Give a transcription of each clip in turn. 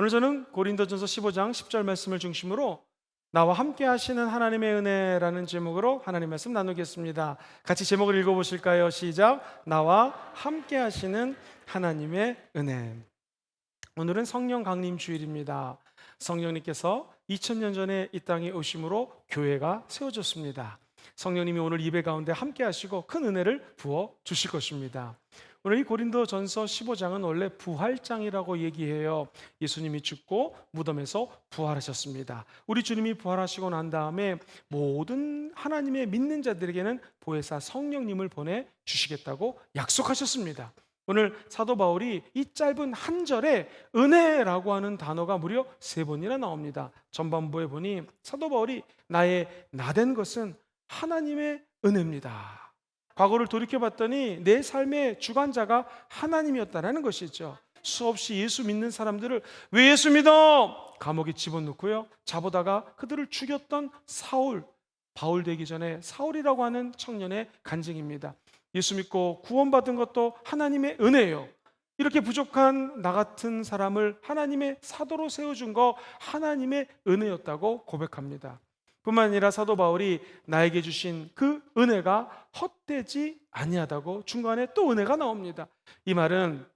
오늘 저는 고린도전서 15장 10절 말씀을 중심으로 나와 함께 하시는 하나님의 은혜라는 제목으로 하나님 말씀 나누겠습니다. 같이 제목을 읽어보실까요? 시작. 나와 함께 하시는 하나님의 은혜. 오늘은 성령 강림 주일입니다. 성령님께서 2000년 전에 이 땅에 오심으로 교회가 세워졌습니다. 성령님이 오늘 예배 가운데 함께 하시고 큰 은혜를 부어 주실 것입니다. 오늘 이 고린도전서 15장은 원래 부활장이라고 얘기해요. 예수님이 죽고 무덤에서 부활하셨습니다. 우리 주님이 부활하시고 난 다음에 모든 하나님의 믿는 자들에게는 보혜사 성령님을 보내주시겠다고 약속하셨습니다. 오늘 사도 바울이 이 짧은 한 절에 은혜라고 하는 단어가 무려 3번이나 나옵니다. 전반부에 보니 사도 바울이 나의 나된 것은 하나님의 은혜입니다. 과거를 돌이켜봤더니 내 삶의 주관자가 하나님이었다는 것이죠. 수없이 예수 믿는 사람들을 왜 예수 믿어? 감옥에 집어넣고요, 잡아다가 그들을 죽였던 사울, 바울 되기 전에 사울이라고 하는 청년의 간증입니다. 예수 믿고 구원받은 것도 하나님의 은혜예요. 이렇게 부족한 나 같은 사람을 하나님의 사도로 세워준 거 하나님의 은혜였다고 고백합니다. 뿐만 아니라 사도 바울이 나에게 주신 그 은혜가 헛되지 아니하다고 중간에 또 은혜가 나옵니다. 이 말은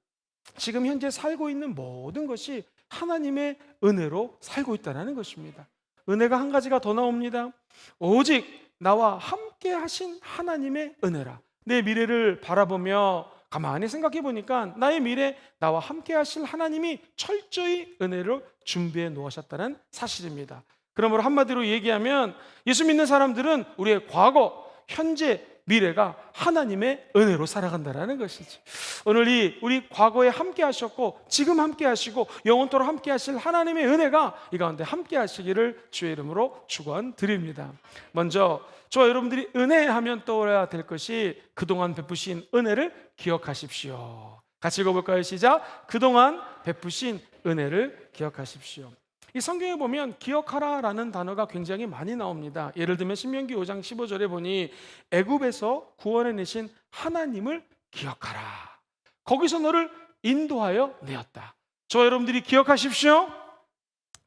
지금 현재 살고 있는 모든 것이 하나님의 은혜로 살고 있다는 것입니다. 은혜가 한 가지가 더 나옵니다. 오직 나와 함께 하신 하나님의 은혜라. 내 미래를 바라보며 가만히 생각해 보니까 나의 미래, 나와 함께 하실 하나님이 철저히 은혜를 준비해 놓으셨다는 사실입니다. 그러므로 한마디로 얘기하면 예수 믿는 사람들은 우리의 과거, 현재, 미래가 하나님의 은혜로 살아간다는 것이지. 오늘 우리 과거에 함께 하셨고 지금 함께 하시고 영원토록 함께 하실 하나님의 은혜가 이 가운데 함께 하시기를 주의 이름으로 축원드립니다. 먼저 저와 여러분들이 은혜하면 떠올려야 될 것이 그동안 베푸신 은혜를 기억하십시오. 같이 읽어볼까요? 시작. 그동안 베푸신 은혜를 기억하십시오. 이 성경에 보면 기억하라라는 단어가 굉장히 많이 나옵니다. 예를 들면 신명기 5장 15절에 보니 애굽에서 구원해내신 하나님을 기억하라. 거기서 너를 인도하여 내었다. 저와 여러분들이 기억하십시오.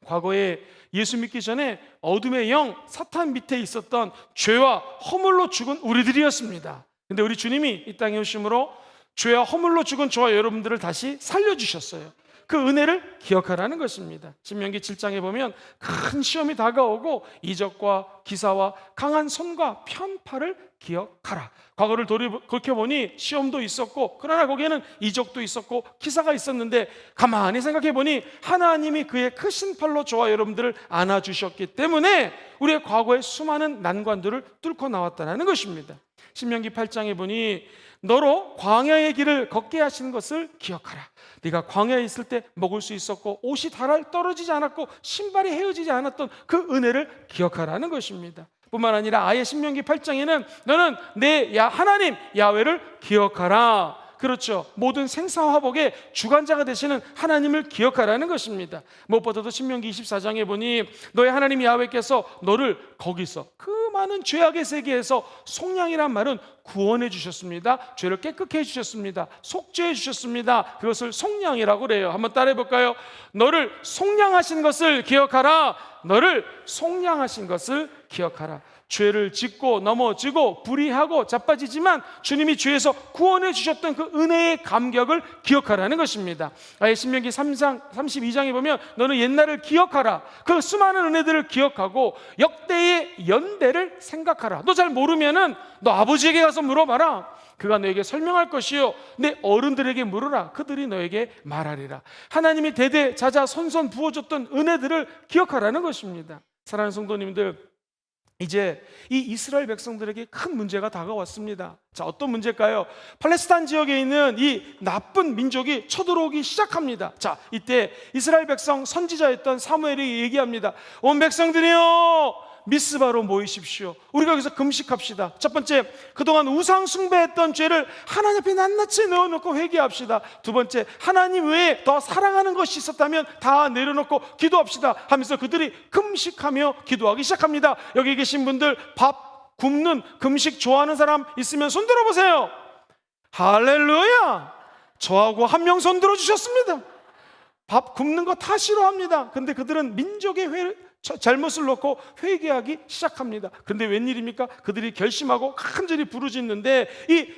과거에 예수 믿기 전에 어둠의 영 사탄 밑에 있었던 죄와 허물로 죽은 우리들이었습니다. 근데 우리 주님이 이 땅에 오심으로 죄와 허물로 죽은 저와 여러분들을 다시 살려주셨어요. 그 은혜를 기억하라는 것입니다. 신명기 7장에 보면 큰 시험이 다가오고 이적과 기사와 강한 손과 편팔을 기억하라. 과거를 돌이켜보니 시험도 있었고 그러나 거기에는 이적도 있었고 기사가 있었는데 가만히 생각해보니 하나님이 그의 크신 팔로 저와 여러분들을 안아주셨기 때문에 우리의 과거의 수많은 난관들을 뚫고 나왔다는 것입니다. 신명기 8장에 보니 너로 광야의 길을 걷게 하신 것을 기억하라. 네가 광야에 있을 때 먹을 수 있었고 옷이 달알 떨어지지 않았고 신발이 헤어지지 않았던 그 은혜를 기억하라는 것입니다. 뿐만 아니라 아예 신명기 8장에는 너는 내 하나님 야훼를 기억하라. 그렇죠. 모든 생사화복의 주관자가 되시는 하나님을 기억하라는 것입니다. 무엇보다도 신명기 24장에 보니 너의 하나님 야훼께서 너를 거기서 그 많은 죄악의 세계에서 속량이란 말은 구원해 주셨습니다. 죄를 깨끗게 해 주셨습니다. 속죄해 주셨습니다. 그것을 속량이라고 그래요. 한번 따라해 볼까요? 너를 속량하신 것을 기억하라. 너를 속량하신 것을 기억하라. 죄를 짓고 넘어지고 불의하고 자빠지지만 주님이 죄에서 구원해 주셨던 그 은혜의 감격을 기억하라는 것입니다. 아예 신명기 3장 32장에 보면 너는 옛날을 기억하라. 그 수많은 은혜들을 기억하고 역대의 연대를 생각하라. 너 잘 모르면은 너 아버지에게 가서 물어봐라. 그가 너에게 설명할 것이요 내 어른들에게 물으라. 그들이 너에게 말하리라. 하나님이 대대자자 선선 부어줬던 은혜들을 기억하라는 것입니다. 사랑하는 성도님들, 이제 이 이스라엘 백성들에게 큰 문제가 다가왔습니다. 자, 어떤 문제일까요? 팔레스타인 지역에 있는 이 나쁜 민족이 쳐들어오기 시작합니다. 자, 이때 이스라엘 백성 선지자였던 사무엘이 얘기합니다. 온 백성들이여 미스바로 모이십시오. 우리가 여기서 금식합시다. 첫 번째, 그동안 우상 숭배했던 죄를 하나님 앞에 낱낱이 내어놓고 회개합시다. 두 번째, 하나님 외에 더 사랑하는 것이 있었다면 다 내려놓고 기도합시다 하면서 그들이 금식하며 기도하기 시작합니다. 여기 계신 분들 밥 굶는 금식 좋아하는 사람 있으면 손 들어보세요. 할렐루야. 저하고 한 명 손 들어주셨습니다. 밥 굽는 거 다 싫어합니다. 근데 그들은 민족의 잘못을 놓고 회개하기 시작합니다. 그런데 웬일입니까? 그들이 결심하고 간절히 부르짖는데 이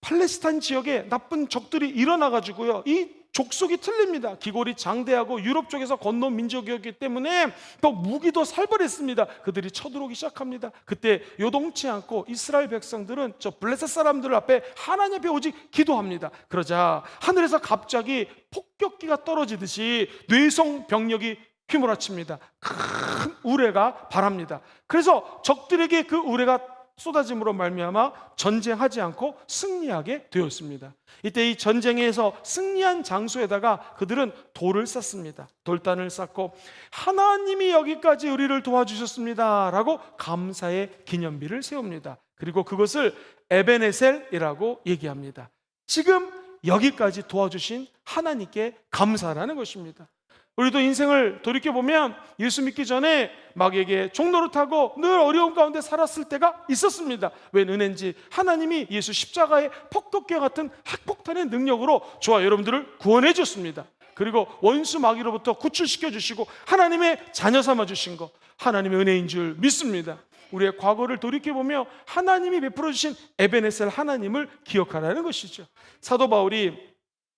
팔레스타인 지역에 나쁜 적들이 일어나가지고요, 이 족속이 틀립니다. 기골이 장대하고 유럽 쪽에서 건너온 민족이었기 때문에 또 무기도 살벌했습니다. 그들이 쳐들어오기 시작합니다. 그때 요동치 않고 이스라엘 백성들은 저 블레셋 사람들 앞에 하나님 앞에 오직 기도합니다. 그러자 하늘에서 갑자기 폭격기가 떨어지듯이 뇌성 병력이 휘몰아칩니다. 큰 우레가 발합니다. 그래서 적들에게 그 우레가 쏟아짐으로 말미암아 전쟁하지 않고 승리하게 되었습니다. 이때 이 전쟁에서 승리한 장소에다가 그들은 돌을 쌓습니다. 돌단을 쌓고 하나님이 여기까지 우리를 도와주셨습니다 라고 감사의 기념비를 세웁니다. 그리고 그것을 에베네셀이라고 얘기합니다. 지금 여기까지 도와주신 하나님께 감사라는 것입니다. 우리도 인생을 돌이켜보면 예수 믿기 전에 마귀에게 종노릇하고 늘 어려움 가운데 살았을 때가 있었습니다. 웬 은혜인지 하나님이 예수 십자가의 폭격기와 같은 핵폭탄의 능력으로 저와 여러분들을 구원해 줬습니다. 그리고 원수 마귀로부터 구출시켜 주시고 하나님의 자녀 삼아 주신 거, 하나님의 은혜인 줄 믿습니다. 우리의 과거를 돌이켜보며 하나님이 베풀어 주신 에베네셀 하나님을 기억하라는 것이죠. 사도 바울이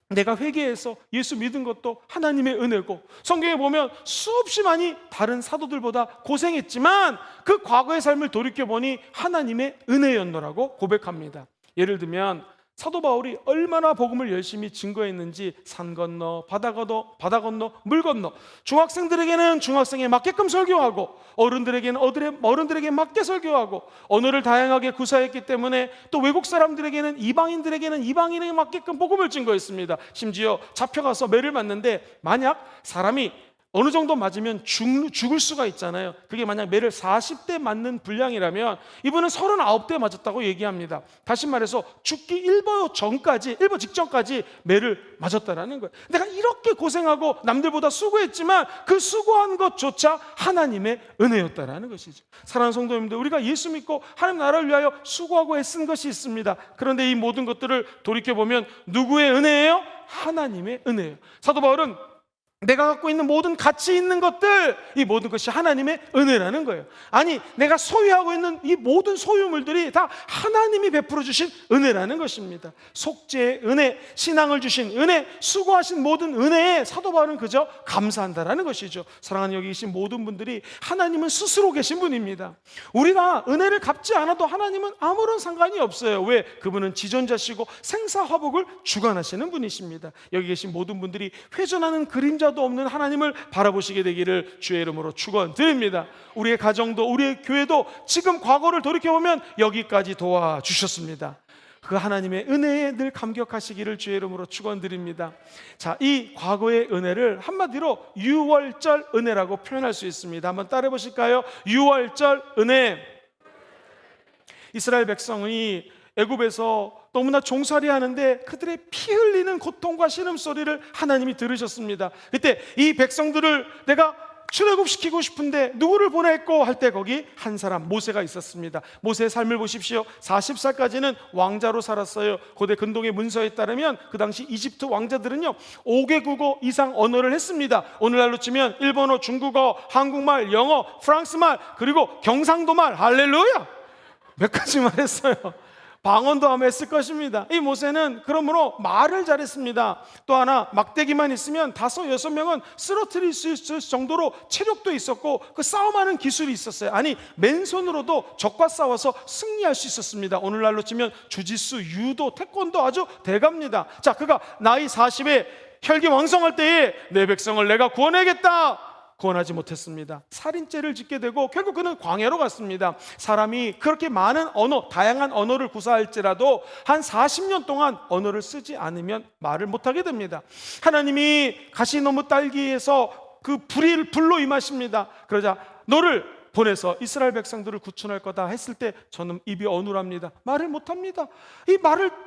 내가 회개해서 예수 믿은 것도 하나님의 은혜고, 성경에 보면 수없이 많이 다른 사도들보다 고생했지만 그 과거의 삶을 돌이켜보니 하나님의 은혜였노라고 고백합니다. 예를 들면 사도 바울이 얼마나 복음을 열심히 증거했는지 산 건너 바다 건너 물 건너, 중학생들에게는 중학생에 맞게끔 설교하고 어른들에게는 어른들에게 맞게 설교하고 언어를 다양하게 구사했기 때문에 또 외국 사람들에게는 이방인들에게는 이방인에게 맞게끔 복음을 증거했습니다. 심지어 잡혀가서 매를 맞는데 만약 사람이 어느 정도 맞으면 죽을 수가 있잖아요. 그게 만약 매를 40대 맞는 분량이라면 이분은 39대 맞았다고 얘기합니다. 다시 말해서 죽기 일보 직전까지 매를 맞았다라는 거예요. 내가 이렇게 고생하고 남들보다 수고했지만 그 수고한 것조차 하나님의 은혜였다라는 것이죠. 사랑하는 성도님들, 우리가 예수 믿고 하나님 나라를 위하여 수고하고 애쓴 것이 있습니다. 그런데 이 모든 것들을 돌이켜보면 누구의 은혜예요? 하나님의 은혜예요. 사도 바울은 내가 갖고 있는 모든 가치 있는 것들, 이 모든 것이 하나님의 은혜라는 거예요. 아니, 내가 소유하고 있는 이 모든 소유물들이 다 하나님이 베풀어 주신 은혜라는 것입니다. 속죄의 은혜, 신앙을 주신 은혜, 수고하신 모든 은혜에 사도 바울은 그저 감사한다라는 것이죠. 사랑하는 여기 계신 모든 분들이 하나님은 스스로 계신 분입니다. 우리가 은혜를 갚지 않아도 하나님은 아무런 상관이 없어요. 왜? 그분은 지존자시고 생사화복을 주관하시는 분이십니다. 여기 계신 모든 분들이 회전하는 그림자 도 없는 하나님을 바라보시게 되기를 주의 이름으로 축원드립니다. 우리의 가정도 우리의 교회도 지금 과거를 돌이켜보면 여기까지 도와주셨습니다. 그 하나님의 은혜에 늘 감격하시기를 주의 이름으로 축원드립니다. 자, 이 과거의 은혜를 한마디로 유월절 은혜라고 표현할 수 있습니다. 한번 따라해 보실까요? 유월절 은혜. 이스라엘 백성이 애굽에서 너무나 종살이 하는데 그들의 피 흘리는 고통과 신음소리를 하나님이 들으셨습니다. 그때 이 백성들을 내가 출애굽시키고 싶은데 누구를 보낼꼬 할 때 거기 한 사람 모세가 있었습니다. 모세의 삶을 보십시오. 40살까지는 왕자로 살았어요. 고대 근동의 문서에 따르면 그 당시 이집트 왕자들은요 5개국어 이상 언어를 했습니다. 오늘날로 치면 일본어, 중국어, 한국말, 영어, 프랑스말, 그리고 경상도말. 할렐루야! 몇 가지만 했어요. 방언도 아마 했을 것입니다. 이 모세는 그러므로 말을 잘했습니다. 또 하나, 막대기만 있으면 5, 6명은 쓰러뜨릴 수 있을 정도로 체력도 있었고 그 싸움하는 기술이 있었어요. 아니, 맨손으로도 적과 싸워서 승리할 수 있었습니다. 오늘날로 치면 주짓수, 유도, 태권도 아주 대가입니다. 자, 그가 나이 40에 혈기왕성할 때에 내 백성을 내가 구원해야겠다, 구원하지 못했습니다. 살인죄를 짓게 되고 결국 그는 광야로 갔습니다. 사람이 그렇게 많은 언어, 다양한 언어를 구사할지라도 한 40년 동안 언어를 쓰지 않으면 말을 못하게 됩니다. 하나님이 가시너무 딸기에서 그 불로 임하십니다. 그러자 너를 보내서 이스라엘 백성들을 구출할 거다 했을 때 저는 입이 어눌합니다. 말을 못합니다. 이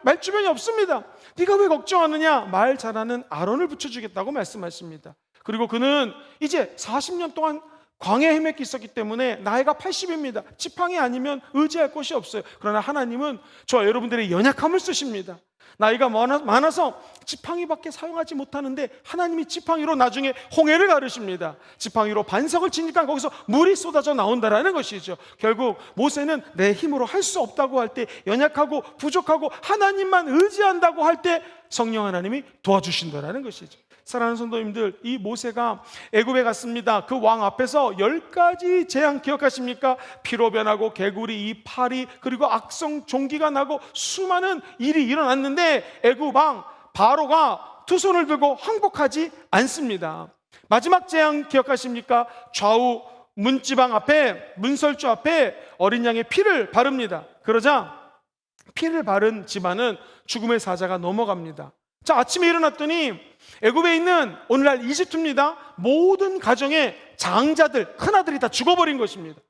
말주변이 없습니다. 네가 왜 걱정하느냐? 말 잘하는 아론을 붙여주겠다고 말씀하십니다. 그리고 그는 이제 40년 동안 광야에 헤매고 있었기 때문에 나이가 80입니다. 지팡이 아니면 의지할 곳이 없어요. 그러나 하나님은 저와 여러분들의 연약함을 쓰십니다. 나이가 많아서 지팡이밖에 사용하지 못하는데 하나님이 지팡이로 나중에 홍해를 가르십니다. 지팡이로 반석을 치니까 거기서 물이 쏟아져 나온다라는 것이죠. 결국 모세는 내 힘으로 할 수 없다고 할 때, 연약하고 부족하고 하나님만 의지한다고 할 때 성령 하나님이 도와주신다라는 것이죠. 사랑하는 성도님들, 이 모세가 애굽에 갔습니다. 그 왕 앞에서 10가지 재앙 기억하십니까? 피로 변하고 개구리, 이파리, 그리고 악성 종기가 나고 수많은 일이 일어났는데 애굽 왕 바로가 두 손을 들고 항복하지 않습니다. 마지막 재앙 기억하십니까? 좌우 문지방 앞에, 문설주 앞에 어린 양의 피를 바릅니다. 그러자 피를 바른 집안은 죽음의 사자가 넘어갑니다. 자, 아침에 일어났더니 애굽에 있는 오늘날 이집트입니다. 모든 가정의 장자들, 큰아들이 다 죽어버린 것입니다.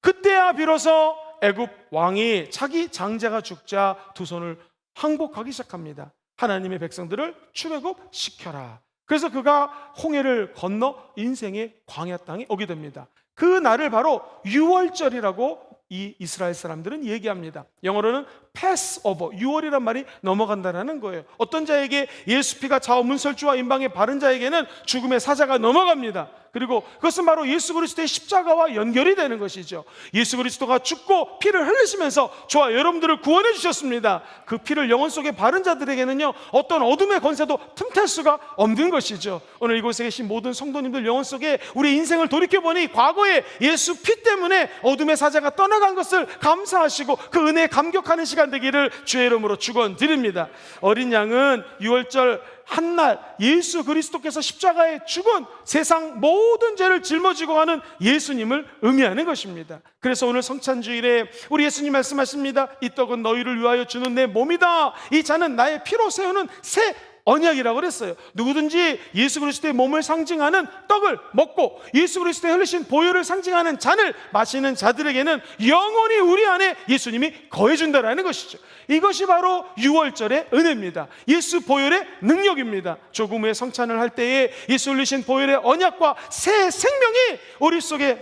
그때야 비로소 애굽 왕이 자기 장자가 죽자 두 손을 항복하기 시작합니다. 하나님의 백성들을 출애굽시켜라. 그래서 그가 홍해를 건너 인생의 광야 땅에 오게 됩니다. 그 날을 바로 유월절이라고 이 이스라엘 사람들은 얘기합니다. 영어로는 Passover, 6월이란 말이 넘어간다는 거예요. 어떤 자에게 예수 피가 좌우 문설주와 임방에 바른 자에게는 죽음의 사자가 넘어갑니다. 그리고 그것은 바로 예수 그리스도의 십자가와 연결이 되는 것이죠. 예수 그리스도가 죽고 피를 흘리시면서 저와 여러분들을 구원해 주셨습니다. 그 피를 영혼 속에 바른 자들에게는요, 어떤 어둠의 권세도 틈탈 수가 없는 것이죠. 오늘 이곳에 계신 모든 성도님들 영혼 속에 우리 인생을 돌이켜보니 과거에 예수 피 때문에 어둠의 사자가 떠나간 것을 감사하시고 그 은혜에 감격하는 시간 되기를 주의 이름으로 축원드립니다. 어린 양은 유월절 한날 예수 그리스도께서 십자가에 죽은 세상 모든 죄를 짊어지고 가는 예수님을 의미하는 것입니다. 그래서 오늘 성찬주일에 우리 예수님 말씀하십니다. 이 떡은 너희를 위하여 주는 내 몸이다. 이 잔은 나의 피로 세우는 새 언약이라고 그랬어요. 누구든지 예수 그리스도의 몸을 상징하는 떡을 먹고 예수 그리스도의 흘리신 보혈을 상징하는 잔을 마시는 자들에게는 영원히 우리 안에 예수님이 거해준다라는 것이죠. 이것이 바로 유월절의 은혜입니다. 예수 보혈의 능력입니다. 조금 후에 성찬을 할 때에 예수 흘리신 보혈의 언약과 새 생명이 우리 속에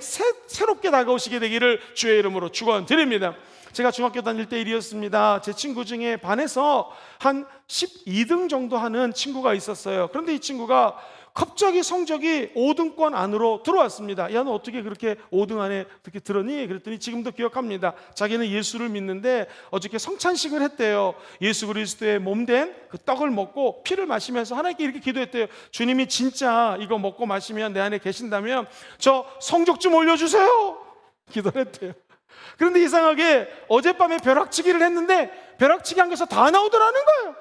새롭게 다가오시게 되기를 주의 이름으로 축원드립니다. 제가 중학교 다닐 때 일이었습니다. 제 친구 중에 반에서 한 12등 정도 하는 친구가 있었어요. 그런데 이 친구가 갑자기 성적이 5등권 안으로 들어왔습니다. 야, 너 어떻게 그렇게 5등 안에 그렇게 들었니? 그랬더니 지금도 기억합니다. 자기는 예수를 믿는데 어저께 성찬식을 했대요. 예수 그리스도의 몸된 그 떡을 먹고 피를 마시면서 하나님께 이렇게 기도했대요. 주님이 진짜 이거 먹고 마시면 내 안에 계신다면 저 성적 좀 올려주세요. 기도를 했대요. 그런데 이상하게 어젯밤에 벼락치기를 했는데 벼락치기 한 것에서 다 나오더라는 거예요.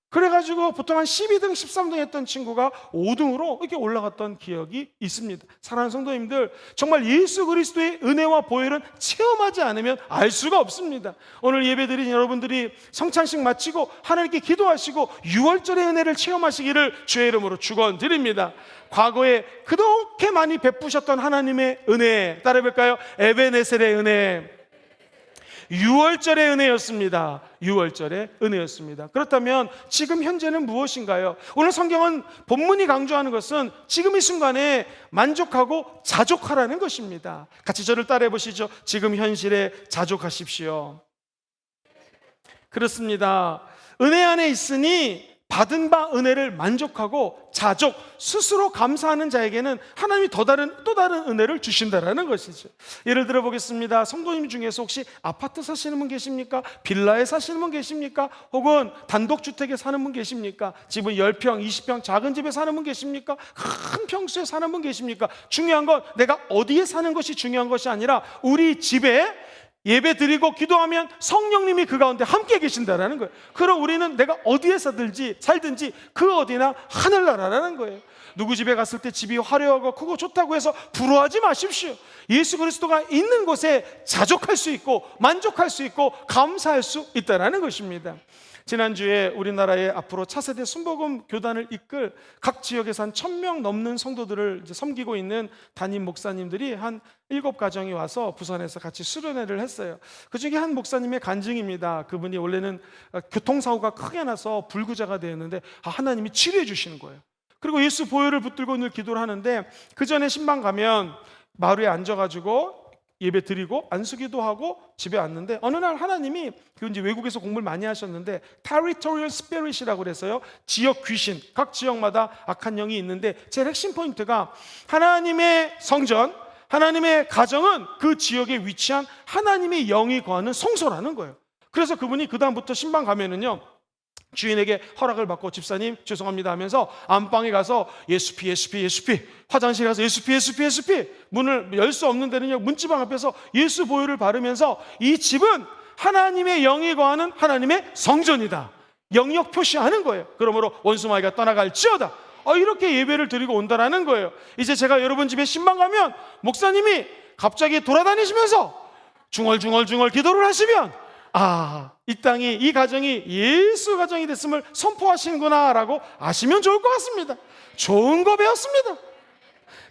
그래가지고 보통 한 12등, 13등 했던 친구가 5등으로 이렇게 올라갔던 기억이 있습니다. 사랑하는 성도님들, 정말 예수 그리스도의 은혜와 보혈은 체험하지 않으면 알 수가 없습니다. 오늘 예배드린 여러분들이 성찬식 마치고 하나님께 기도하시고 유월절의 은혜를 체험하시기를 주의 이름으로 축원드립니다. 과거에 그렇게 많이 베푸셨던 하나님의 은혜 따라해볼까요? 에베네셀의 은혜, 유월절의 은혜였습니다. 유월절의 은혜였습니다. 그렇다면 지금 현재는 무엇인가요? 오늘 성경은 본문이 강조하는 것은 지금 이 순간에 만족하고 자족하라는 것입니다. 같이 저를 따라해 보시죠. 지금 현실에 자족하십시오. 그렇습니다. 은혜 안에 있으니 받은 바 은혜를 만족하고 자족, 스스로 감사하는 자에게는 하나님이 또 다른 은혜를 주신다라는 것이죠. 예를 들어 보겠습니다. 성도님 중에서 혹시 아파트 사시는 분 계십니까? 빌라에 사시는 분 계십니까? 혹은 단독주택에 사는 분 계십니까? 집은 10평, 20평 작은 집에 사는 분 계십니까? 큰 평수에 사는 분 계십니까? 중요한 건 내가 어디에 사는 것이 중요한 것이 아니라 우리 집에 예배 드리고 기도하면 성령님이 그 가운데 함께 계신다라는 거예요. 그럼 우리는 내가 어디에 살든지 그 어디나 하늘나라라는 거예요. 누구 집에 갔을 때 집이 화려하고 크고 좋다고 해서 부러워하지 마십시오. 예수 그리스도가 있는 곳에 자족할 수 있고 만족할 수 있고 감사할 수 있다라는 것입니다. 지난주에 우리나라의 앞으로 차세대 순복음 교단을 이끌 각 지역에서 한 1000명 넘는 성도들을 이제 섬기고 있는 담임 목사님들이 한 7가정이 와서 부산에서 같이 수련회를 했어요. 그 중에 한 목사님의 간증입니다. 그분이 원래는 교통사고가 크게 나서 불구자가 되었는데 하나님이 치료해 주시는 거예요. 그리고 예수 보혈을 붙들고 늘 기도를 하는데 그 전에 신방 가면 마루에 앉아가지고 예배 드리고 안수기도 하고 집에 왔는데 어느 날 하나님이, 그 이제 외국에서 공부를 많이 하셨는데 territorial spirit이라고 그래서요, 지역 귀신, 각 지역마다 악한 영이 있는데 제일 핵심 포인트가 하나님의 성전, 하나님의 가정은 그 지역에 위치한 하나님의 영이 거하는 성소라는 거예요. 그래서 그분이 그 다음부터 신방 가면은요, 주인에게 허락을 받고 집사님 죄송합니다 하면서 안방에 가서 예수피 예수피 예수피, 화장실에 가서 예수피 예수피 예수피, 문을 열 수 없는 데는요 문지방 앞에서 예수 보혈을 바르면서 이 집은 하나님의 영이 거하는 하나님의 성전이다, 영역 표시하는 거예요. 그러므로 원수마귀가 떠나갈지어다, 이렇게 예배를 드리고 온다라는 거예요. 이제 제가 여러분 집에 신방 가면 목사님이 갑자기 돌아다니시면서 중얼중얼 기도를 하시면 이 땅이, 이 가정이 예수 가정이 됐음을 선포하시는구나 라고 아시면 좋을 것 같습니다. 좋은 거 배웠습니다.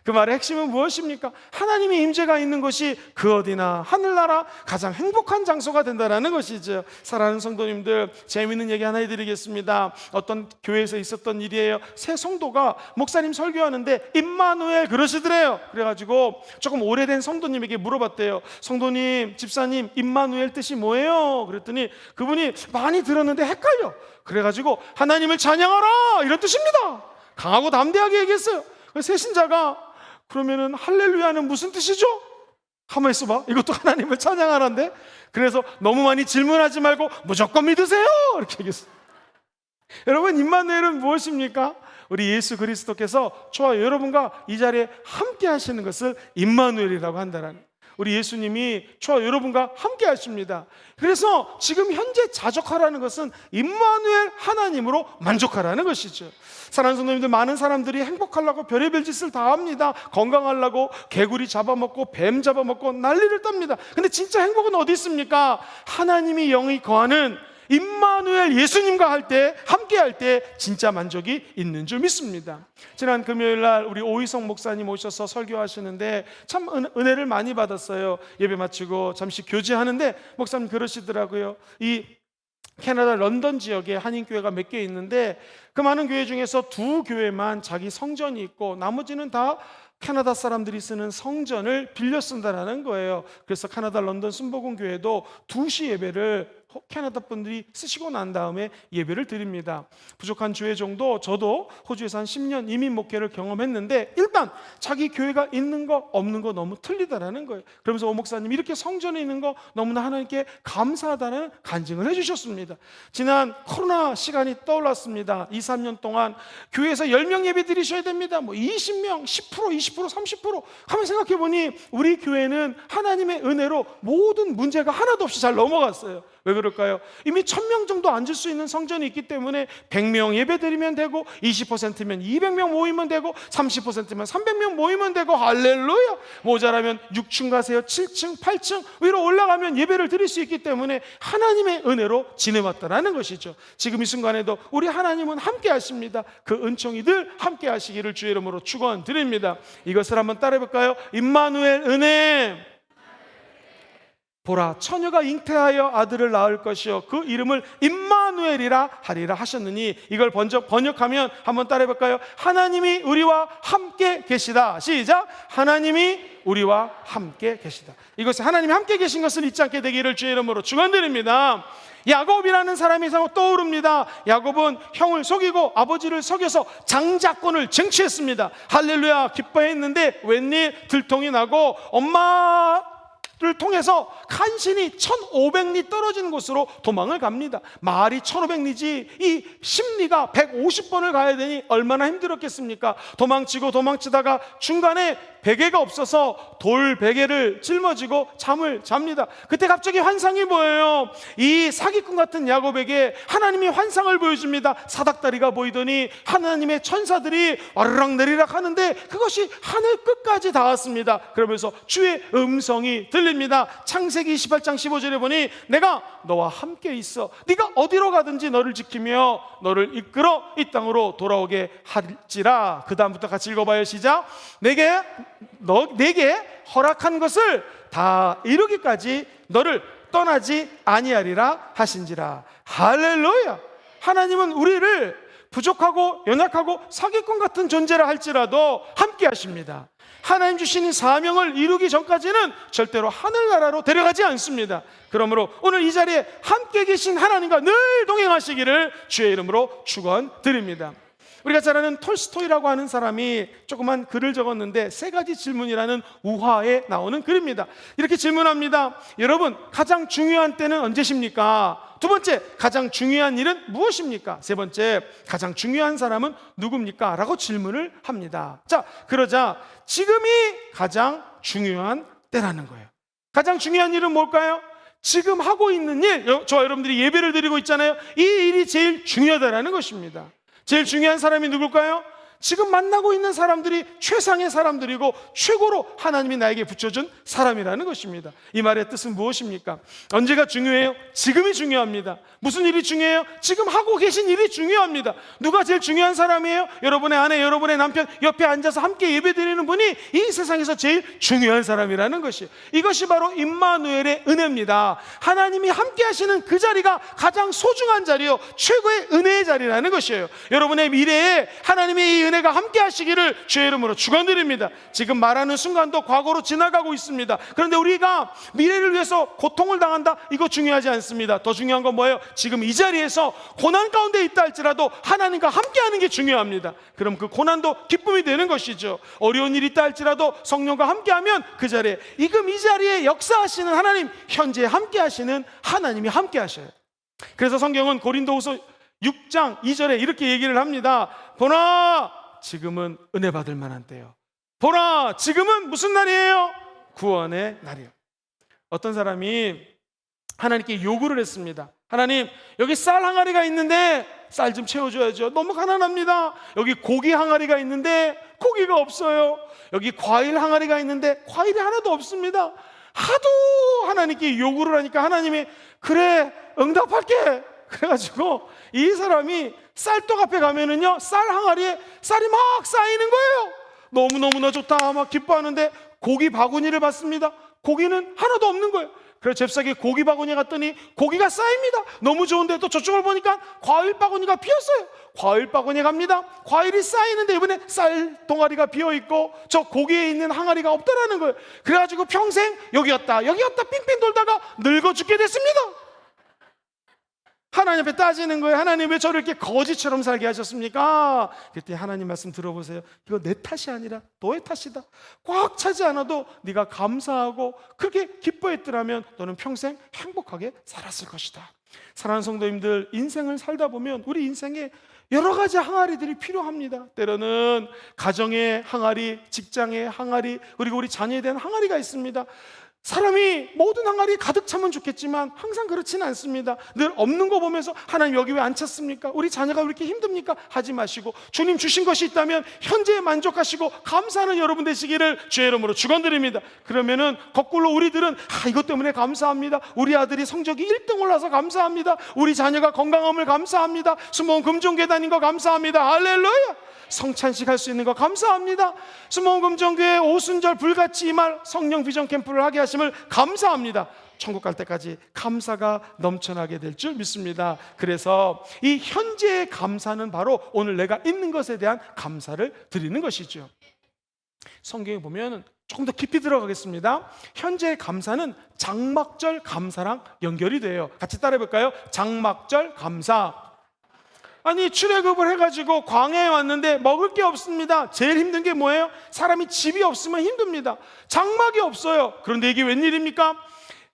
그 말의 핵심은 무엇입니까? 하나님의 임재가 있는 것이 그 어디나 하늘나라 가장 행복한 장소가 된다는 것이죠. 사랑하는 성도님들, 재미있는 얘기 하나 해드리겠습니다. 어떤 교회에서 있었던 일이에요. 새 성도가 목사님 설교하는데 임마누엘 그러시더래요. 그래가지고 조금 오래된 성도님에게 물어봤대요. 성도님, 집사님, 임마누엘 뜻이 뭐예요? 그랬더니 그분이 많이 들었는데 헷갈려. 그래가지고 하나님을 찬양하라 이런 뜻입니다. 강하고 담대하게 얘기했어요. 새 신자가 그러면은 할렐루야는 무슨 뜻이죠? 가만히 있어봐, 이것도 하나님을 찬양하라는데. 그래서 너무 많이 질문하지 말고 무조건 믿으세요 이렇게 얘기했어요. 여러분, 임마누엘은 무엇입니까? 우리 예수 그리스도께서 저와 여러분과 이 자리에 함께 하시는 것을 임마누엘이라고 한다는, 우리 예수님이 저와 여러분과 함께 하십니다. 그래서 지금 현재 자족하라는 것은 임마누엘 하나님으로 만족하라는 것이죠. 사랑하는 성도님들, 많은 사람들이 행복하려고 별의별 짓을 다 합니다. 건강하려고 개구리 잡아먹고 뱀 잡아먹고 난리를 떱니다. 근데 진짜 행복은 어디 있습니까? 하나님이 영이 거하는 임마누엘 예수님과 함께 할 때 진짜 만족이 있는 줄 믿습니다. 지난 금요일 날 우리 오희성 목사님 오셔서 설교하시는데 참 은혜를 많이 받았어요. 예배 마치고 잠시 교제하는데 목사님 그러시더라고요. 이 캐나다 런던 지역에 한인교회가 몇 개 있는데 그 많은 교회 중에서 2교회만 자기 성전이 있고 나머지는 다 캐나다 사람들이 쓰는 성전을 빌려 쓴다는 거예요. 그래서 캐나다 런던 순복음 교회도 2시 예배를 캐나다 분들이 쓰시고 난 다음에 예배를 드립니다. 부족한 교회 정도, 저도 호주에서 한 10년 이민 목회를 경험했는데 일단 자기 교회가 있는 거 없는 거 너무 틀리다라는 거예요. 그러면서 오 목사님, 이렇게 성전에 있는 거 너무나 하나님께 감사하다는 간증을 해주셨습니다. 지난 코로나 시간이 떠올랐습니다. 2, 3년 동안 교회에서 10명 예배 드리셔야 됩니다. 20명, 10%, 20%, 30% 하면 생각해보니 우리 교회는 하나님의 은혜로 모든 문제가 하나도 없이 잘 넘어갔어요. 왜 그럴까요? 이미 1000명 정도 앉을 수 있는 성전이 있기 때문에 100명 예배 드리면 되고, 20%면 200명 모이면 되고, 30%면 300명 모이면 되고, 할렐루야! 모자라면 6층 가세요. 7층, 8층 위로 올라가면 예배를 드릴 수 있기 때문에 하나님의 은혜로 지내왔다라는 것이죠. 지금 이 순간에도 우리 하나님은 함께 하십니다. 그 은총이 늘 함께 하시기를 주의 이름으로 축원드립니다. 이것을 한번 따라해볼까요? 임마누엘 은혜. 보라, 처녀가 잉태하여 아들을 낳을 것이요 그 이름을 임마누엘이라 하리라 하셨느니, 이걸 번역하면 한번 따라해볼까요? 하나님이 우리와 함께 계시다. 시작. 하나님이 우리와 함께 계시다. 이것은 하나님이 함께 계신 것을 잊지 않게 되기를 주의 이름으로 축원드립니다. 야곱이라는 사람이 떠오릅니다. 야곱은 형을 속이고 아버지를 속여서 장자권을 쟁취했습니다. 할렐루야, 기뻐했는데 웬일 들통이 나고 엄마를 통해서 간신히 1500리 떨어지는 곳으로 도망을 갑니다. 말이 1500리지 이 심리가 150번을 가야 되니 얼마나 힘들었겠습니까? 도망치다가 중간에 베개가 없어서 돌 베개를 짊어지고 잠을 잡니다. 그때 갑자기 환상이 보여요. 이 사기꾼 같은 야곱에게 하나님이 환상을 보여줍니다. 사닥다리가 보이더니 하나님의 천사들이 와르락 내리락 하는데 그것이 하늘 끝까지 닿았습니다. 그러면서 주의 음성이 들립니다. 창세기 28장 15절에 보니 내가 너와 함께 있어 네가 어디로 가든지 너를 지키며 너를 이끌어 이 땅으로 돌아오게 할지라. 그 다음부터 같이 읽어봐요. 시작. 내게 허락한 것을 다 이루기까지 너를 떠나지 아니하리라 하신지라. 할렐루야. 하나님은 우리를 부족하고 연약하고 사기꾼 같은 존재라 할지라도 함께 하십니다. 하나님 주신 사명을 이루기 전까지는 절대로 하늘나라로 데려가지 않습니다. 그러므로 오늘 이 자리에 함께 계신 하나님과 늘 동행하시기를 주의 이름으로 축원드립니다. 우리가 잘 아는 톨스토이라고 하는 사람이 조그만 글을 적었는데 세 가지 질문이라는 우화에 나오는 글입니다. 이렇게 질문합니다. 여러분, 가장 중요한 때는 언제십니까? 두 번째, 가장 중요한 일은 무엇입니까? 세 번째, 가장 중요한 사람은 누굽니까? 라고 질문을 합니다. 자, 그러자 지금이 가장 중요한 때라는 거예요. 가장 중요한 일은 뭘까요? 지금 하고 있는 일, 저와 여러분들이 예배를 드리고 있잖아요. 이 일이 제일 중요하다라는 것입니다. 제일 중요한 사람이 누굴까요? 지금 만나고 있는 사람들이 최상의 사람들이고 최고로 하나님이 나에게 붙여준 사람이라는 것입니다. 이 말의 뜻은 무엇입니까? 언제가 중요해요? 지금이 중요합니다. 무슨 일이 중요해요? 지금 하고 계신 일이 중요합니다. 누가 제일 중요한 사람이에요? 여러분의 아내, 여러분의 남편, 옆에 앉아서 함께 예배드리는 분이 이 세상에서 제일 중요한 사람이라는 것이에요. 이것이 바로 임마누엘의 은혜입니다. 하나님이 함께 하시는 그 자리가 가장 소중한 자리요, 최고의 은혜의 자리라는 것이에요. 여러분의 미래에 하나님의 이 은혜가 함께 하시기를 주의 이름으로 축원드립니다. 지금 말하는 순간도 과거로 지나가고 있습니다. 그런데 우리가 미래를 위해서 고통을 당한다, 이거 중요하지 않습니다. 더 중요한 건 뭐예요? 지금 이 자리에서 고난 가운데 있다 할지라도 하나님과 함께 하는 게 중요합니다. 그럼 그 고난도 기쁨이 되는 것이죠. 어려운 일이 있다 할지라도 성령과 함께 하면 그 자리에, 지금 이 자리에 역사하시는 하나님, 현재 함께 하시는 하나님이 함께 하셔요. 그래서 성경은 고린도후서 6장 2절에 이렇게 얘기를 합니다. 보라, 지금은 은혜 받을 만한 때요. 보라, 지금은 무슨 날이에요? 구원의 날이요. 어떤 사람이 하나님께 요구를 했습니다. 하나님, 여기 쌀 항아리가 있는데 쌀 좀 채워줘야죠. 너무 가난합니다. 여기 고기 항아리가 있는데 고기가 없어요. 여기 과일 항아리가 있는데 과일이 하나도 없습니다. 하도 하나님께 요구를 하니까 하나님이 그래, 응답할게. 그래가지고 이 사람이 쌀떡 앞에 가면은요, 쌀 항아리에 쌀이 막 쌓이는 거예요. 너무너무나 좋다 막 기뻐하는데 고기 바구니를 받습니다. 고기는 하나도 없는 거예요. 그래서 잽싸게 고기 바구니에 갔더니 고기가 쌓입니다. 너무 좋은데 또 저쪽을 보니까 과일 바구니가 비었어요. 과일 바구니에 갑니다. 과일이 쌓이는데 이번에 쌀 동아리가 비어있고 저 고기에 있는 항아리가 없다라는 거예요. 그래가지고 평생 여기 왔다 빙빙 돌다가 늙어 죽게 됐습니다. 하나님 앞에 따지는 거예요. 하나님, 왜 저를 이렇게 거지처럼 살게 하셨습니까? 그때 하나님 말씀 들어보세요. 이거 내 탓이 아니라 너의 탓이다. 꽉 차지 않아도 네가 감사하고 그렇게 기뻐했더라면 너는 평생 행복하게 살았을 것이다. 사랑하는 성도님들, 인생을 살다 보면 우리 인생에 여러 가지 항아리들이 필요합니다. 때로는 가정의 항아리, 직장의 항아리, 그리고 우리 자녀에 대한 항아리가 있습니다. 사람이 모든 항아리 가득 차면 좋겠지만 항상 그렇지는 않습니다. 늘 없는 거 보면서 하나님 여기 왜 안 찼습니까? 우리 자녀가 왜 이렇게 힘듭니까? 하지 마시고 주님 주신 것이 있다면 현재에 만족하시고 감사하는 여러분 되시기를 주의 이름으로 축원드립니다. 그러면은 거꾸로 우리들은 이것 때문에 감사합니다. 우리 아들이 성적이 1등 올라서 감사합니다. 우리 자녀가 건강함을 감사합니다. 수모은 금종계단인 거 감사합니다. 할렐루야. 성찬식 할 수 있는 거 감사합니다. 수모은 금정교회 오순절 불같이 이 말 성령 비전 캠프를 하게 하심을 감사합니다. 천국 갈 때까지 감사가 넘쳐나게 될 줄 믿습니다. 그래서 이 현재의 감사는 바로 오늘 내가 있는 것에 대한 감사를 드리는 것이죠. 성경에 보면 조금 더 깊이 들어가겠습니다. 현재의 감사는 장막절 감사랑 연결이 돼요. 같이 따라해 볼까요? 장막절 감사. 아니, 출애굽을 해가지고 광야에 왔는데 먹을 게 없습니다. 제일 힘든 게 뭐예요? 사람이 집이 없으면 힘듭니다. 장막이 없어요. 그런데 이게 웬일입니까?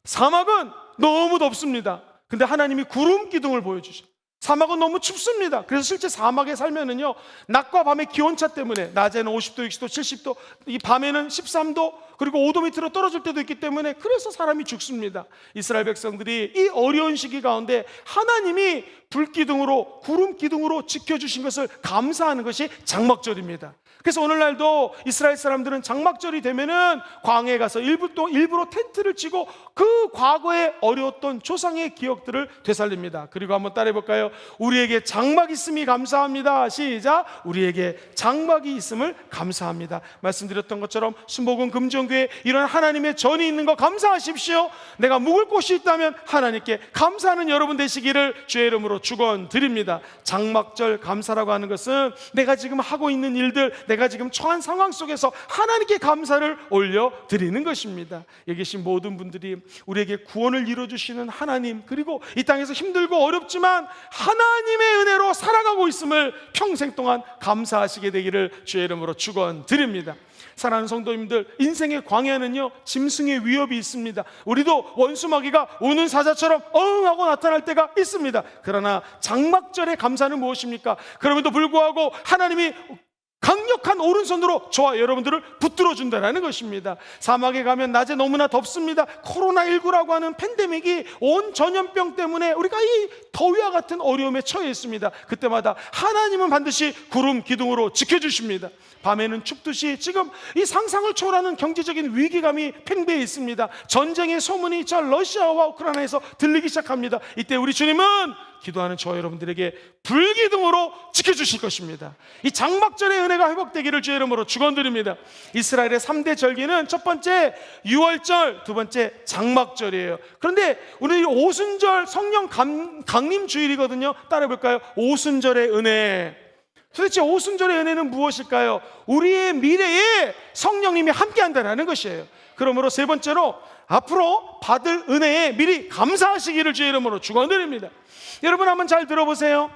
사막은 너무 덥습니다. 근데 하나님이 구름 기둥을 보여주셔. 사막은 너무 춥습니다. 그래서 실제 사막에 살면은요, 낮과 밤의 기온차 때문에 낮에는 50도, 60도, 70도, 이 밤에는 13도, 그리고 5도 밑으로 떨어질 때도 있기 때문에 그래서 사람이 죽습니다. 이스라엘 백성들이 이 어려운 시기 가운데 하나님이 불기둥으로, 구름 기둥으로 지켜주신 것을 감사하는 것이 장막절입니다. 그래서 오늘날도 이스라엘 사람들은 장막절이 되면은 광야에 가서 일부러 텐트를 치고 그 과거에 어려웠던 조상의 기억들을 되살립니다. 그리고 한번 따라해 볼까요? 우리에게 장막 있음이 감사합니다. 시작. 우리에게 장막이 있음을 감사합니다. 말씀드렸던 것처럼 순복음 금정교회 이런 하나님의 전이 있는 거 감사하십시오. 내가 묵을 곳이 있다면 하나님께 감사하는 여러분 되시기를 주의 이름으로 축원드립니다. 장막절 감사라고 하는 것은 내가 지금 하고 있는 일들, 내가 지금 처한 상황 속에서 하나님께 감사를 올려드리는 것입니다. 여기 계신 모든 분들이 우리에게 구원을 이루어주시는 하나님, 그리고 이 땅에서 힘들고 어렵지만 하나님의 은혜로 살아가고 있음을 평생 동안 감사하시게 되기를 주의 이름으로 축원드립니다. 사랑하는 성도님들, 인생의 광야는요 짐승의 위협이 있습니다. 우리도 원수마귀가 우는 사자처럼 어흥하고 나타날 때가 있습니다. 그러나 장막절의 감사는 무엇입니까? 그럼에도 불구하고 하나님이 강력한 오른손으로 저와 여러분들을 붙들어 준다는 것입니다. 사막에 가면 낮에 너무나 덥습니다. 코로나19라고 하는 팬데믹이 온 전염병 때문에 우리가 이 더위와 같은 어려움에 처해 있습니다. 그때마다 하나님은 반드시 구름 기둥으로 지켜주십니다. 밤에는 춥듯이 지금 이 상상을 초월하는 경제적인 위기감이 팽배해 있습니다. 전쟁의 소문이 저 러시아와 우크라이나에서 들리기 시작합니다. 이때 우리 주님은 기도하는 저 여러분들에게 불기둥으로 지켜주실 것입니다. 이 장막절의 은혜가 회복되기를 주의 이름으로 축원드립니다. 이스라엘의 3대 절기는 첫 번째 유월절, 두 번째 장막절이에요. 그런데 오늘 오순절 성령 강림 주일이거든요. 따라해볼까요? 오순절의 은혜. 도대체 오순절의 은혜는 무엇일까요? 우리의 미래에 성령님이 함께한다는 것이에요. 그러므로 세 번째로 앞으로 받을 은혜에 미리 감사하시기를 주의 이름으로 축원드립니다. 여러분 한번 잘 들어보세요.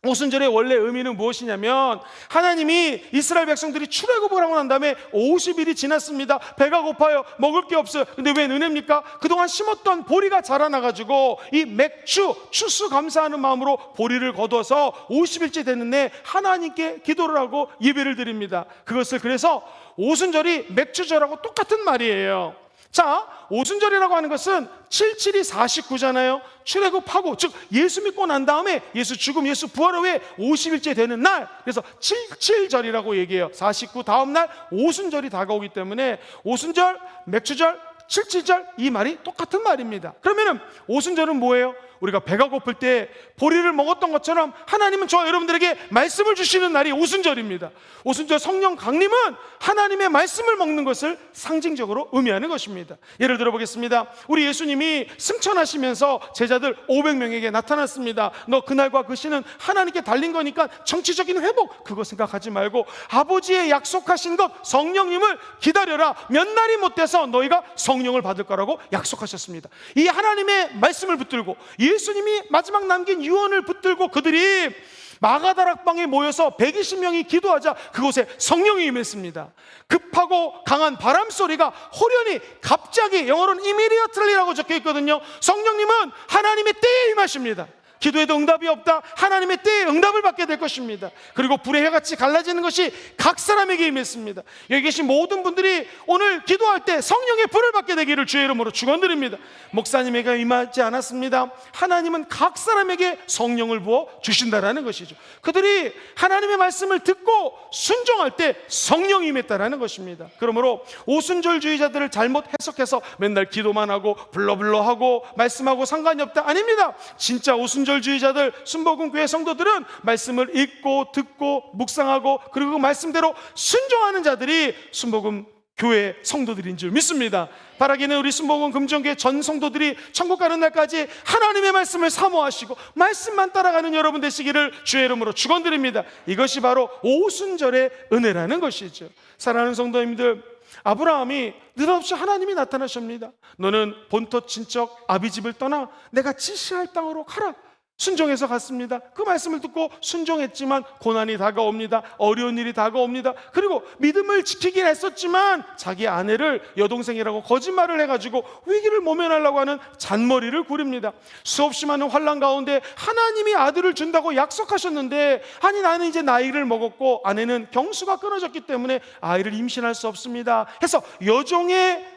오순절의 원래 의미는 무엇이냐면 하나님이 이스라엘 백성들이 출애굽을 하고 난 다음에 50일이 지났습니다. 배가 고파요. 먹을 게 없어요. 근데 왜 은혜입니까? 그동안 심었던 보리가 자라나가지고 이 맥주, 추수감사하는 마음으로 보리를 거둬서 50일째 됐는데 하나님께 기도를 하고 예배를 드립니다. 그것을 그래서 오순절이 맥주절하고 똑같은 말이에요. 자, 오순절이라고 하는 것은 77이 49잖아요. 출애굽하고, 즉 예수 믿고 난 다음에 예수 죽음, 예수 부활 후에 50일째 되는 날, 그래서 77절이라고 얘기해요. 49 다음 날 오순절이 다가오기 때문에 오순절, 맥주절, 77절 이 말이 똑같은 말입니다. 그러면은 오순절은 뭐예요? 우리가 배가 고플 때 보리를 먹었던 것처럼 하나님은 저와 여러분들에게 말씀을 주시는 날이 오순절입니다. 오순절 성령 강림은 하나님의 말씀을 먹는 것을 상징적으로 의미하는 것입니다. 예를 들어 보겠습니다. 우리 예수님이 승천하시면서 제자들 500명에게 나타났습니다. 너 그날과 그 시는 하나님께 달린 거니까 정치적인 회복 그거 생각하지 말고 아버지의 약속하신 것 성령님을 기다려라. 몇 날이 못 돼서 너희가 성령을 받을 거라고 약속하셨습니다. 이 하나님의 말씀을 붙들고 예수님이 마지막 남긴 유언을 붙들고 그들이 마가다락방에 모여서 120명이 기도하자 그곳에 성령이 임했습니다. 급하고 강한 바람 소리가 호련히 갑자기, 영어로는 immediately라고 적혀 있거든요. 성령님은 하나님의 때에 임하십니다. 기도에도 응답이 없다. 하나님의 때에 응답을 받게 될 것입니다. 그리고 불의 해같이 갈라지는 것이 각 사람에게 임했습니다. 여기 계신 모든 분들이 오늘 기도할 때 성령의 불을 받게 되기를 주의 이름으로 축원드립니다. 목사님에게 임하지 않았습니다. 하나님은 각 사람에게 성령을 부어 주신다라는 것이죠. 그들이 하나님의 말씀을 듣고 순종할 때 성령이 임했다라는 것입니다. 그러므로 오순절주의자들을 잘못 해석해서 맨날 기도만 하고 불러불러하고 말씀하고 상관이 없다. 아닙니다. 진짜 오순절주의자들, 순복음교회 성도들은 말씀을 읽고 듣고 묵상하고 그리고 그 말씀대로 순종하는 자들이 순복음 교회 성도들인 줄 믿습니다. 바라기는 우리 순복음 금정교회 전 성도들이 천국 가는 날까지 하나님의 말씀을 사모하시고 말씀만 따라가는 여러분 되시기를 주의 이름으로 축원드립니다. 이것이 바로 오순절의 은혜라는 것이죠. 사랑하는 성도님들, 아브라함이 느닷없이 하나님이 나타나십니다. 너는 본토 친척 아비집을 떠나 내가 지시할 땅으로 가라. 순종해서 갔습니다. 그 말씀을 듣고 순종했지만 고난이 다가옵니다. 어려운 일이 다가옵니다. 그리고 믿음을 지키긴 했었지만 자기 아내를 여동생이라고 거짓말을 해가지고 위기를 모면하려고 하는 잔머리를 구립니다. 수없이 많은 환난 가운데 하나님이 아들을 준다고 약속하셨는데 아니 나는 이제 나이를 먹었고 아내는 경수가 끊어졌기 때문에 아이를 임신할 수 없습니다 해서 여종의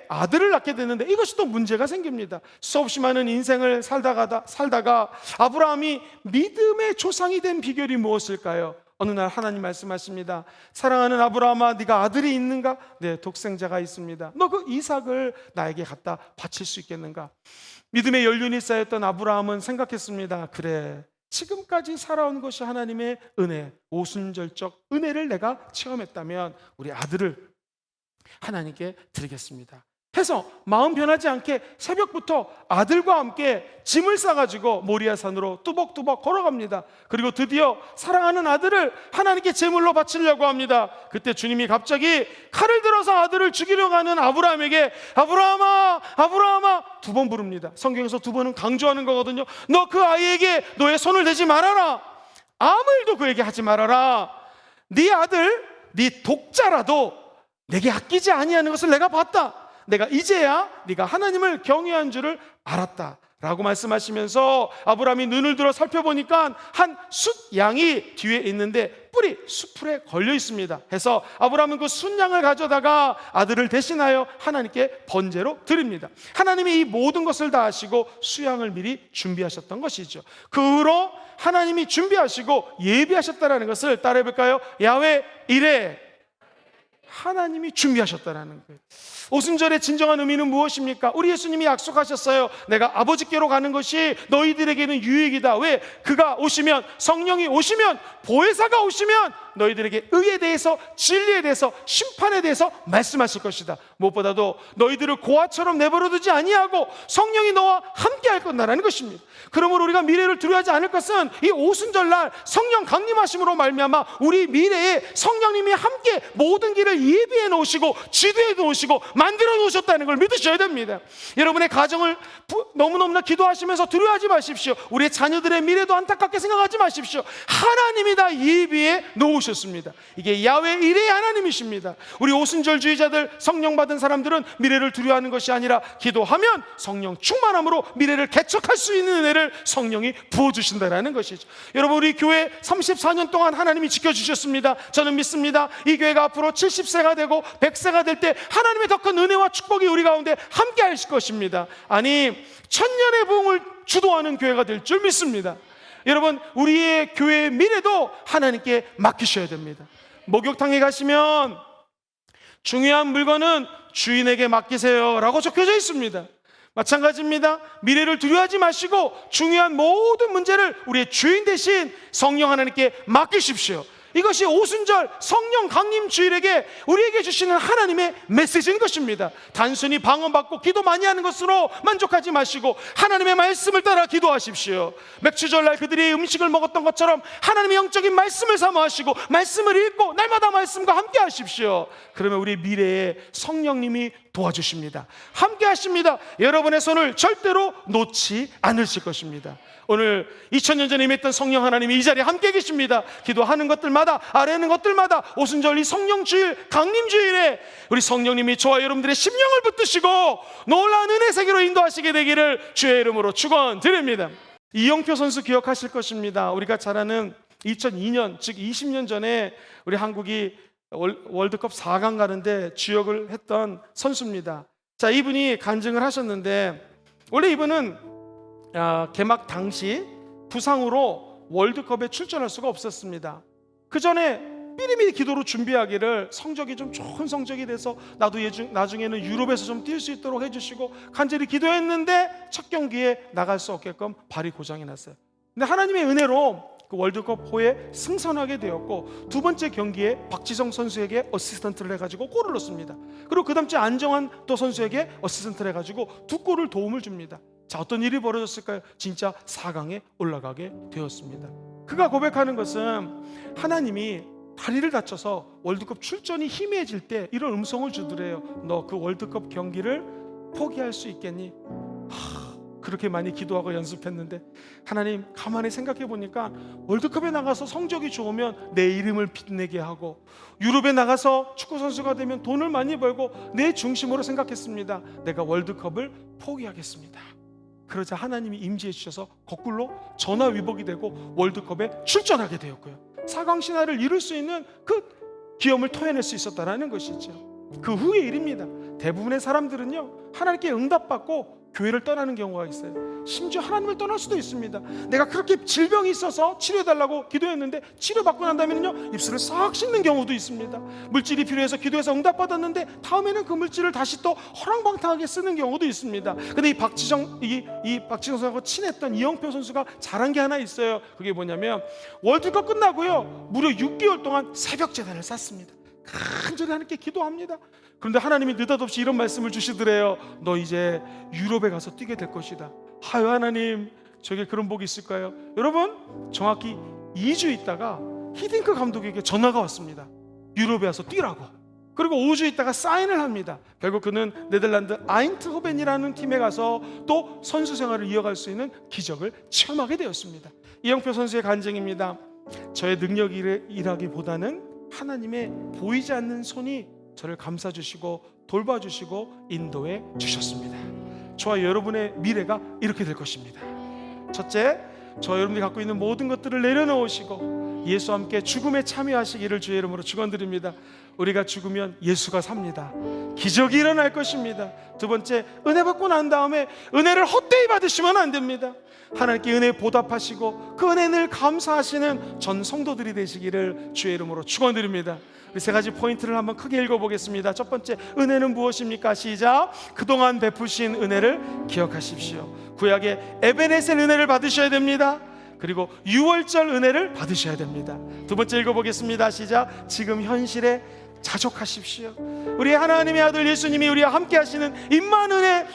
아들을 낳게 되는데 이것이 또 문제가 생깁니다. 수없이 많은 인생을 살다가 아브라함이 믿음의 조상이 된 비결이 무엇일까요? 어느 날 하나님 말씀하십니다. 사랑하는 아브라함아, 네가 아들이 있는가? 네, 독생자가 있습니다. 너 그 이삭을 나에게 갖다 바칠 수 있겠는가? 믿음의 연륜이 쌓였던 아브라함은 생각했습니다. 그래, 지금까지 살아온 것이 하나님의 은혜, 오순절적 은혜를 내가 체험했다면 우리 아들을 하나님께 드리겠습니다 해서 마음 변하지 않게 새벽부터 아들과 함께 짐을 싸가지고 모리아산으로 뚜벅뚜벅 걸어갑니다. 그리고 드디어 사랑하는 아들을 하나님께 제물로 바치려고 합니다. 그때 주님이 갑자기 칼을 들어서 아들을 죽이려고 하는 아브라함에게 아브라함아, 아브라함아 두 번 부릅니다. 성경에서 두 번은 강조하는 거거든요. 너 그 아이에게 너의 손을 대지 말아라. 아무 일도 그에게 하지 말아라. 네 아들, 네 독자라도 내게 아끼지 아니하는 것을 내가 봤다. 내가 이제야 네가 하나님을 경외한 줄을 알았다 라고 말씀하시면서 아브라함이 눈을 들어 살펴보니까 한 숫양이 뒤에 있는데 뿔이 숫풀에 걸려 있습니다. 해서 아브라함은 그 숫양을 가져다가 아들을 대신하여 하나님께 번제로 드립니다. 하나님이 이 모든 것을 다 하시고 수양을 미리 준비하셨던 것이죠. 그 후로 하나님이 준비하시고 예비하셨다는 것을 따라해 볼까요? 야훼 이레, 하나님이 준비하셨다는 거예요. 오순절의 진정한 의미는 무엇입니까? 우리 예수님이 약속하셨어요. 내가 아버지께로 가는 것이 너희들에게는 유익이다. 왜? 그가 오시면, 성령이 오시면, 보혜사가 오시면 너희들에게 의에 대해서, 진리에 대해서, 심판에 대해서 말씀하실 것이다. 무엇보다도 너희들을 고아처럼 내버려두지 아니하고 성령이 너와 함께 할 거다라는 것입니다. 그러므로 우리가 미래를 두려워하지 않을 것은 이 오순절날 성령 강림하심으로 말미암아 우리 미래에 성령님이 함께 모든 길을 예비해 놓으시고 지도해 놓으시고 만들어 놓으셨다는 걸 믿으셔야 됩니다. 여러분의 가정을 너무너무나 기도하시면서 두려워하지 마십시오. 우리의 자녀들의 미래도 안타깝게 생각하지 마십시오. 하나님이 다 예비해 놓으셨습니다. 이게 야훼 이레의 하나님이십니다. 우리 오순절주의자들, 성령 받은 사람들은 미래를 두려워하는 것이 아니라 기도하면 성령 충만함으로 미래를 개척할 수 있는 은혜를 성령이 부어주신다는 것이죠. 여러분, 우리 교회 34년 동안 하나님이 지켜주셨습니다. 저는 믿습니다. 이 교회가 앞으로 70세가 되고 100세가 될 때 하나님의 더 큰 은혜와 축복이 우리 가운데 함께 하실 것입니다. 아니, 천년의 부흥을 주도하는 교회가 될 줄 믿습니다. 여러분, 우리의 교회의 미래도 하나님께 맡기셔야 됩니다. 목욕탕에 가시면 중요한 물건은 주인에게 맡기세요 라고 적혀져 있습니다. 마찬가지입니다. 미래를 두려워하지 마시고 중요한 모든 문제를 우리의 주인 대신 성령 하나님께 맡기십시오. 이것이 오순절 성령 강림 주일에게 우리에게 주시는 하나님의 메시지인 것입니다. 단순히 방언받고 기도 많이 하는 것으로 만족하지 마시고 하나님의 말씀을 따라 기도하십시오. 맥주절날 그들이 음식을 먹었던 것처럼 하나님의 영적인 말씀을 사모하시고 말씀을 읽고 날마다 말씀과 함께 하십시오. 그러면 우리 미래에 성령님이 도와주십니다. 함께 하십니다. 여러분의 손을 절대로 놓지 않으실 것입니다. 오늘 2000년 전에 임했던 성령 하나님이 이 자리에 함께 계십니다. 기도하는 것들마다, 아뢰는 것들마다 오순절 이 성령주일, 강림주일에 우리 성령님이 저와 여러분들의 심령을 붙드시고 놀라운 은혜 세계로 인도하시게 되기를 주의 이름으로 축원드립니다. 이영표 선수 기억하실 것입니다. 우리가 잘 아는 2002년, 즉 20년 전에 우리 한국이 월드컵 4강 가는데 주역을 했던 선수입니다. 자, 이분이 간증을 하셨는데 원래 이분은 개막 당시 부상으로 월드컵에 출전할 수가 없었습니다. 그 전에 미리미리 기도로 준비하기를 성적이 좀 좋은 성적이 돼서 나도 나중에는 유럽에서 좀 뛸 수 있도록 해주시고 간절히 기도했는데 첫 경기에 나갈 수 없게끔 발이 고장이 났어요. 근데 하나님의 은혜로 그 월드컵 호에 승선하게 되었고 두 번째 경기에 박지성 선수에게 어시스턴트를 해가지고 골을 넣습니다. 그리고 그 다음 주에 안정환 또 선수에게 어시스턴트를 해가지고 두 골을 도움을 줍니다. 자, 어떤 일이 벌어졌을까요? 진짜 4강에 올라가게 되었습니다. 그가 고백하는 것은 하나님이 다리를 다쳐서 월드컵 출전이 희미해질 때 이런 음성을 주더래요. 너 그 월드컵 경기를 포기할 수 있겠니? 그렇게 많이 기도하고 연습했는데 하나님, 가만히 생각해 보니까 월드컵에 나가서 성적이 좋으면 내 이름을 빛내게 하고 유럽에 나가서 축구 선수가 되면 돈을 많이 벌고 내 중심으로 생각했습니다. 내가 월드컵을 포기하겠습니다. 그러자 하나님이 임재해 주셔서 거꾸로 전화위복이 되고 월드컵에 출전하게 되었고요. 4강 신화를 이룰 수 있는 그 기염을 토해낼 수 있었다는 것이죠. 그 후의 일입니다. 대부분의 사람들은요, 하나님께 응답받고 교회를 떠나는 경우가 있어요. 심지어 하나님을 떠날 수도 있습니다. 내가 그렇게 질병이 있어서 치료해달라고 기도했는데 치료받고 난 다음에는요, 입술을 싹 씻는 경우도 있습니다. 물질이 필요해서 기도해서 응답받았는데 다음에는 그 물질을 다시 또 허랑방탕하게 쓰는 경우도 있습니다. 근데 이 박지성 선수하고 친했던 이영표 선수가 잘한 게 하나 있어요. 그게 뭐냐면 월드컵 끝나고요, 무려 6개월 동안 새벽 제단을 쌌습니다. 간절히 하나님께 기도합니다. 그런데 하나님이 느닷없이 이런 말씀을 주시더래요. 너 이제 유럽에 가서 뛰게 될 것이다. 아유, 하나님, 저게 그런 복이 있을까요? 여러분, 정확히 2주 있다가 히딩크 감독에게 전화가 왔습니다. 유럽에 와서 뛰라고. 그리고 5주 있다가 사인을 합니다. 결국 그는 네덜란드 아인트호벤이라는 팀에 가서 또 선수 생활을 이어갈 수 있는 기적을 체험하게 되었습니다. 이영표 선수의 간증입니다. 저의 능력이라기보다는 하나님의 보이지 않는 손이 저를 감싸주시고 돌봐주시고 인도해 주셨습니다. 저와 여러분의 미래가 이렇게 될 것입니다. 첫째, 저 여러분들이 갖고 있는 모든 것들을 내려놓으시고 예수와 함께 죽음에 참여하시기를 주의 이름으로 축원드립니다. 우리가 죽으면 예수가 삽니다. 기적이 일어날 것입니다. 두 번째, 은혜 받고 난 다음에 은혜를 헛되이 받으시면 안 됩니다. 하나님께 은혜 보답하시고 그 은혜 늘 감사하시는 전 성도들이 되시기를 주의 이름으로 축원드립니다. 우리 세 가지 포인트를 한번 크게 읽어보겠습니다. 첫 번째, 은혜는 무엇입니까? 시작. 그동안 베푸신 은혜를 기억하십시오. 구약의 에베네셀 은혜를 받으셔야 됩니다. 그리고 유월절 은혜를 받으셔야 됩니다. 두 번째 읽어보겠습니다. 시작. 지금 현실에 자족하십시오. 우리 하나님의 아들 예수님이 우리와 함께 하시는 임만은혜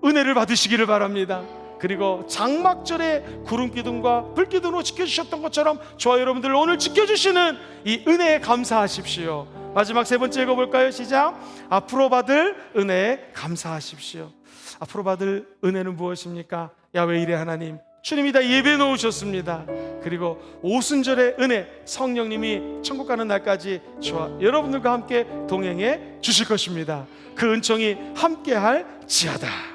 은혜를 받으시기를 바랍니다. 그리고 장막절에 구름기둥과 불기둥으로 지켜주셨던 것처럼 저와 여러분들 오늘 지켜주시는 이 은혜에 감사하십시오. 마지막 세 번째 읽어볼까요? 시작. 앞으로 받을 은혜에 감사하십시오. 앞으로 받을 은혜는 무엇입니까? 야훼 이레 하나님, 주님이 다 예배해 놓으셨습니다. 그리고 오순절의 은혜, 성령님이 천국 가는 날까지 저와 여러분들과 함께 동행해 주실 것입니다. 그 은총이 함께할 지어다.